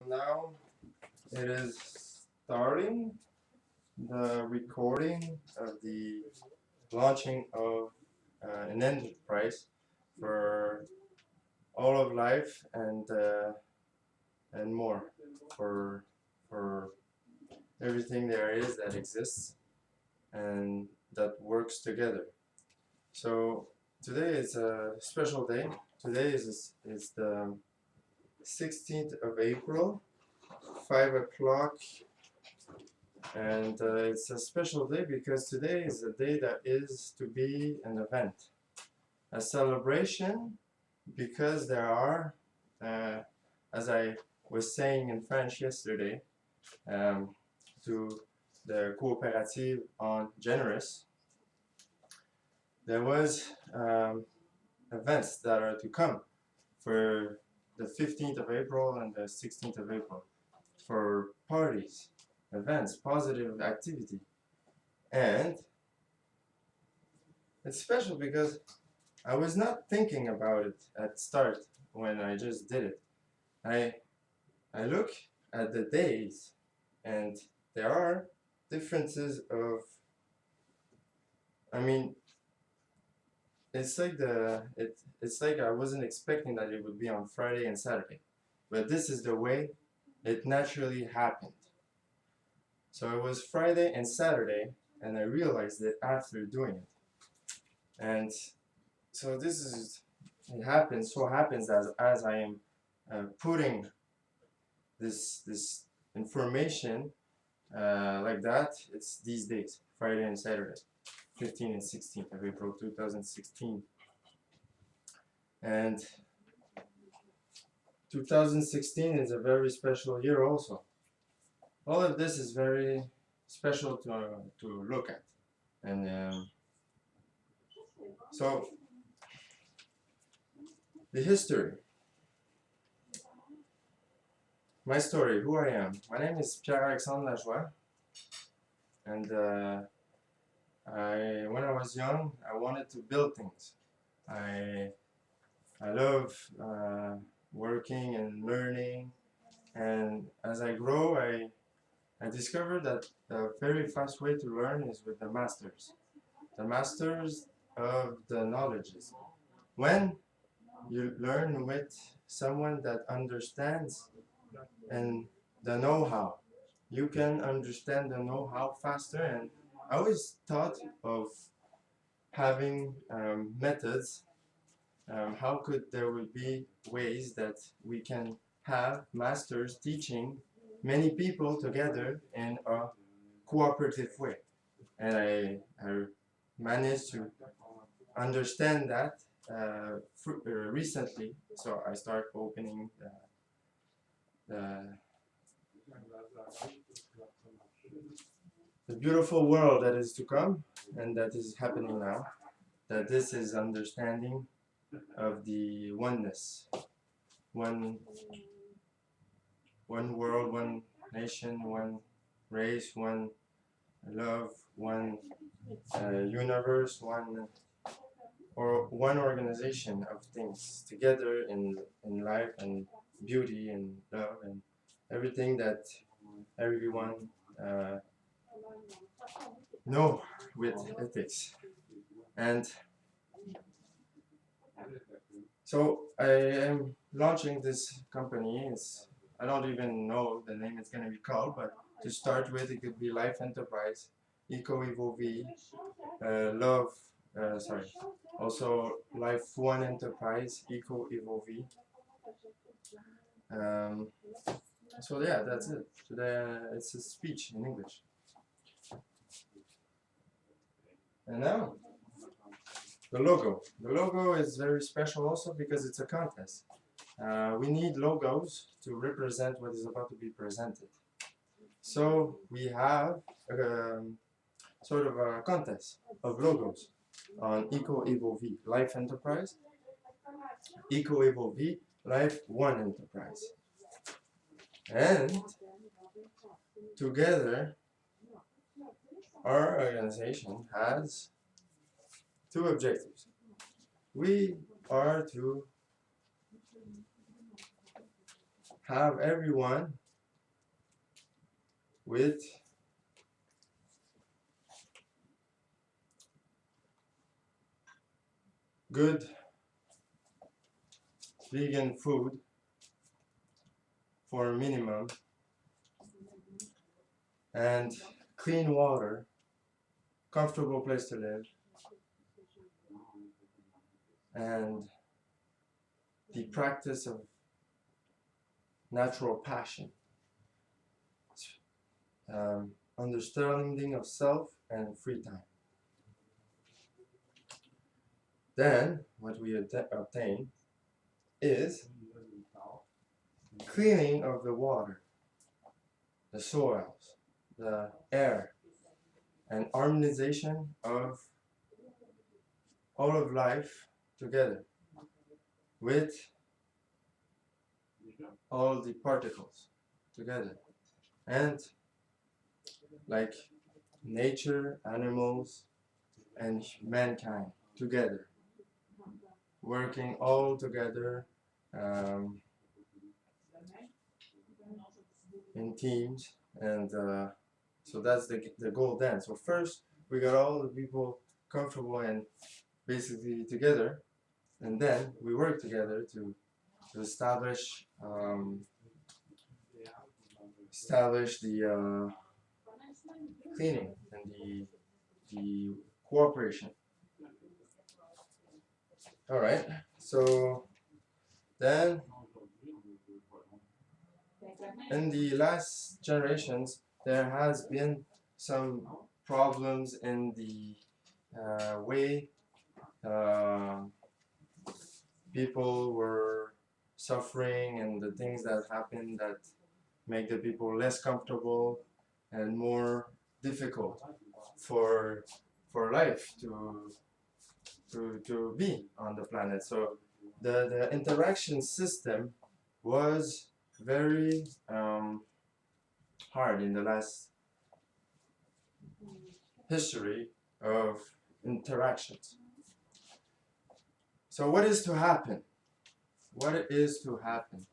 Now it is starting the recording of the launching of an enterprise for all of life and more for everything there is that exists and that works together. So today is a special day. Today is the 16th of April, 5 o'clock, and it's a special day because today is a day that is to be an event, a celebration, because there are, as I was saying in French yesterday, to the Coopérative on Generous, there was events that are to come for the 15th of April and the 16th of April for parties, events, positive activity. And it's special because I was not thinking about it at start when I just did it. I look at the days and there are differences of, I mean, it's like I wasn't expecting that it would be on Friday and Saturday, but this is the way it naturally happened. So it was Friday and Saturday, and I realized it after doing it. And so it happens. So happens as I am putting this information like that. It's these days, Friday and Saturday, 15th and 16th of April 2016. And 2016 is a very special year also. All of this is very special to look at. And so the history. My story, who I am. My name is Pier-Alexandre, and when I was young, I wanted to build things. I love working and learning, and as I grow, I discovered that the very fast way to learn is with the masters of the knowledges. When you learn with someone that understands and the know-how, you can understand the know-how faster. And I always thought of having methods. How could there would be ways that we can have masters teaching many people together in a cooperative way? And I managed to understand that recently. So I start opening the beautiful world that is to come and that is happening now. That this is understanding of the oneness, one world, one nation, one race, one love, one universe, one organization of things together in life and beauty and love and everything that everyone know with ethics. And so I am launching this company. I don't even know the name it's going to be called, but to start with, it could be Life Enterprise, Eco Evolve, Love, also Life One Enterprise, Eco Evolve. So yeah, that's it. Today it's a speech in English. And now, the logo. The logo is very special also because it's a contest. We need logos to represent what is about to be presented. So we have sort of a contest of logos on Eco Evolve Life Enterprise, Eco Evolve Life One Enterprise. And together, our organization has two objectives. We are to have everyone with good vegan food for a minimum, and clean water, comfortable place to live, and the practice of natural passion, understanding of self and free time. Then what we obtain is cleaning of the water, the soils, the air, and harmonization of all of life together with all the particles together, and like nature, animals, and mankind together, working all together in teams, and so that's the goal then. So first we got all the people comfortable and basically together, and then we work together to establish the cleaning and the cooperation. All right. So then, in the last generations, there has been some problems in the way people were suffering, and the things that happen that make the people less comfortable and more difficult for life to be on the planet. So the interaction system was very hard in the last history of interactions. So what is to happen? What is to happen?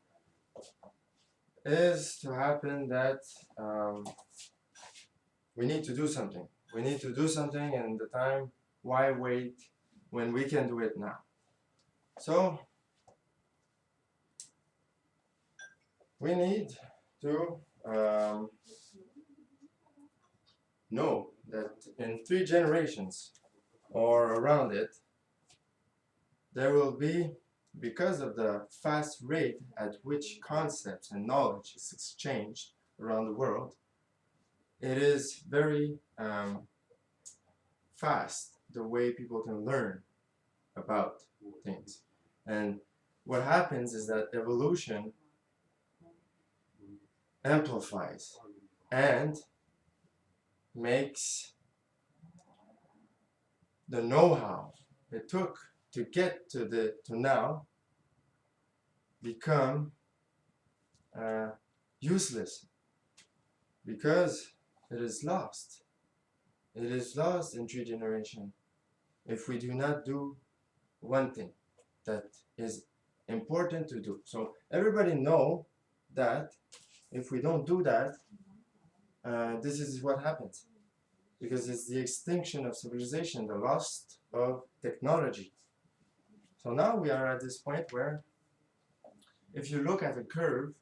Is to happen that we need to do something. We need to do something, and the time, why wait when we can do it now? So we need to know that in 3 generations or around it, there will be, because of the fast rate at which concepts and knowledge is exchanged around the world, it is very fast the way people can learn about things. And what happens is that evolution amplifies and makes the know-how it took to get to now become useless, because it is lost. It is lost in 3 generations if we do not do one thing that is important to do. So everybody know that if we don't do that, this is what happens, because it's the extinction of civilization, the loss of technology. So now we are at this point where, if you look at the curve,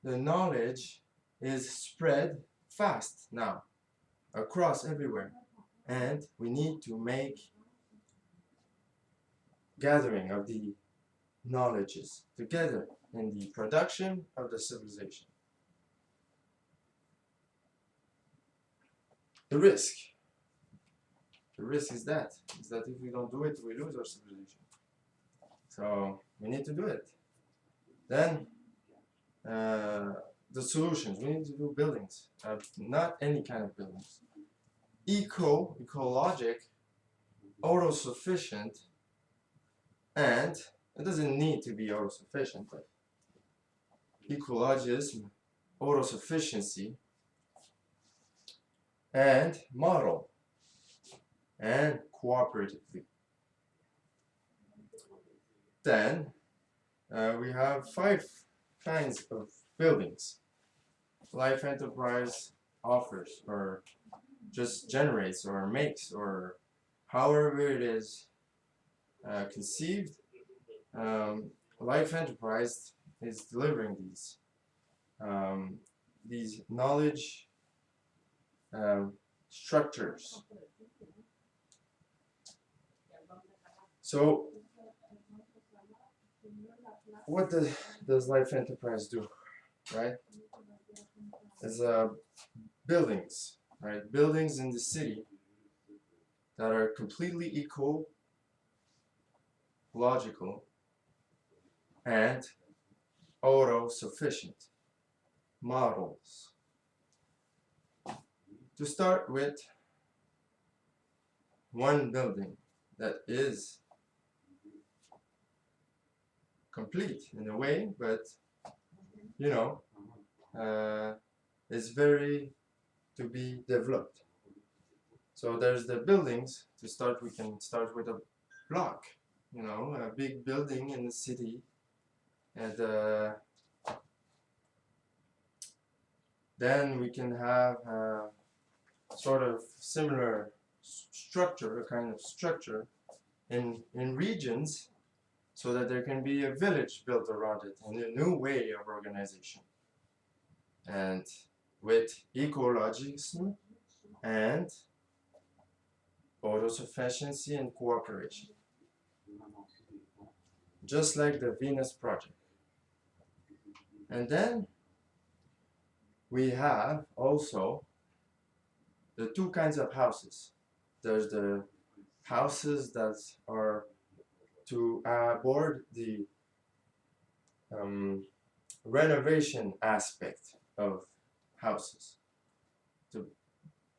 the knowledge is spread fast now across everywhere, and we need to make gathering of the knowledges together in the production of the civilization. The risk is that if we don't do it, we lose our civilization. So we need to do it. Then the solutions, we need to do buildings, not any kind of buildings. Ecologic, autosufficient, and it doesn't need to be autosufficient, but ecologism, autosufficiency, and model, and cooperatively. Then we have 5 kinds of buildings Life Enterprise offers, or just generates, or makes, or however it is conceived. Life Enterprise is delivering these knowledge structures. So, what does Life Enterprise do, right? It's buildings, right? Buildings in the city that are completely ecological and auto-sufficient models. To start with, one building that is complete in a way, but you know, is very to be developed. So there's the buildings. To start, we can start with a block, you know, a big building in the city, and then we can have a sort of similar structure, a kind of structure in regions, so that there can be a village built around it and a new way of organization. And with ecologism and autosufficiency and cooperation. Just like the Venus Project. And then we have also the two kinds of houses. There's the houses that are to board the renovation aspect of houses, to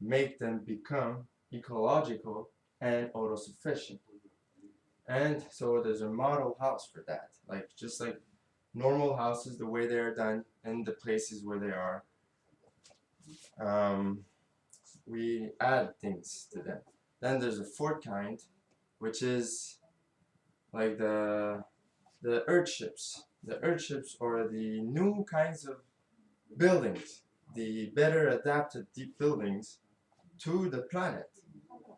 make them become ecological and autosufficient. And so there's a model house for that, like just like normal houses, the way they are done in the places where they are. We add things to them. Then there's a fourth kind, which is like the earthships. The earthships are the new kinds of buildings, the better adapted deep buildings to the planet.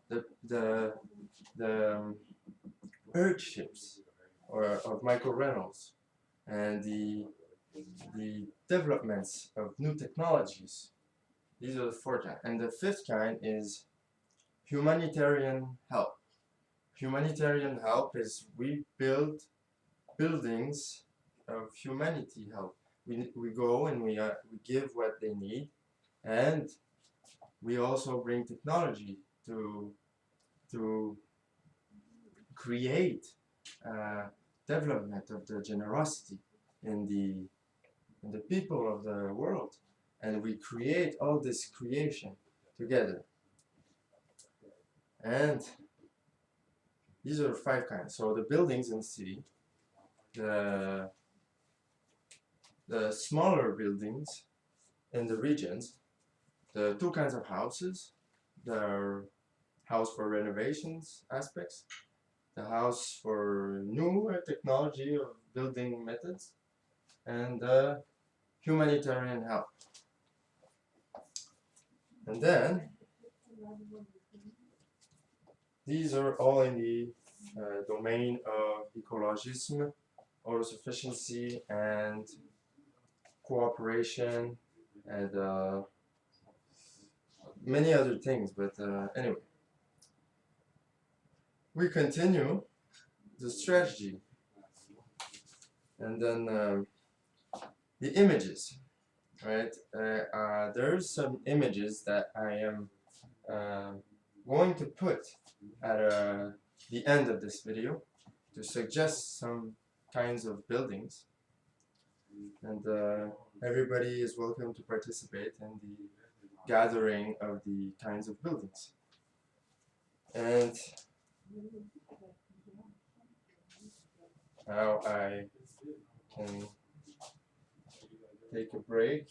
The earthships or of Michael Reynolds, and the developments of new technologies. These are the fourth kind. And the fifth kind is humanitarian help. Humanitarian help is we build buildings of humanity help. We go and we give what they need, and we also bring technology to create development of the generosity in the people of the world, and we create all this creation together. And these are 5 kinds. So the buildings in the city, the smaller buildings in the regions, the 2 kinds of houses, the house for renovations aspects, the house for new technology of building methods, and humanitarian help. And then these are all in the domain of ecologism, autosufficiency, and cooperation, and many other things. But anyway, we continue the strategy, and then the images, right? There's some images that I am going to put at the end of this video to suggest some kinds of buildings, and everybody is welcome to participate in the gathering of the kinds of buildings. And now I can take a break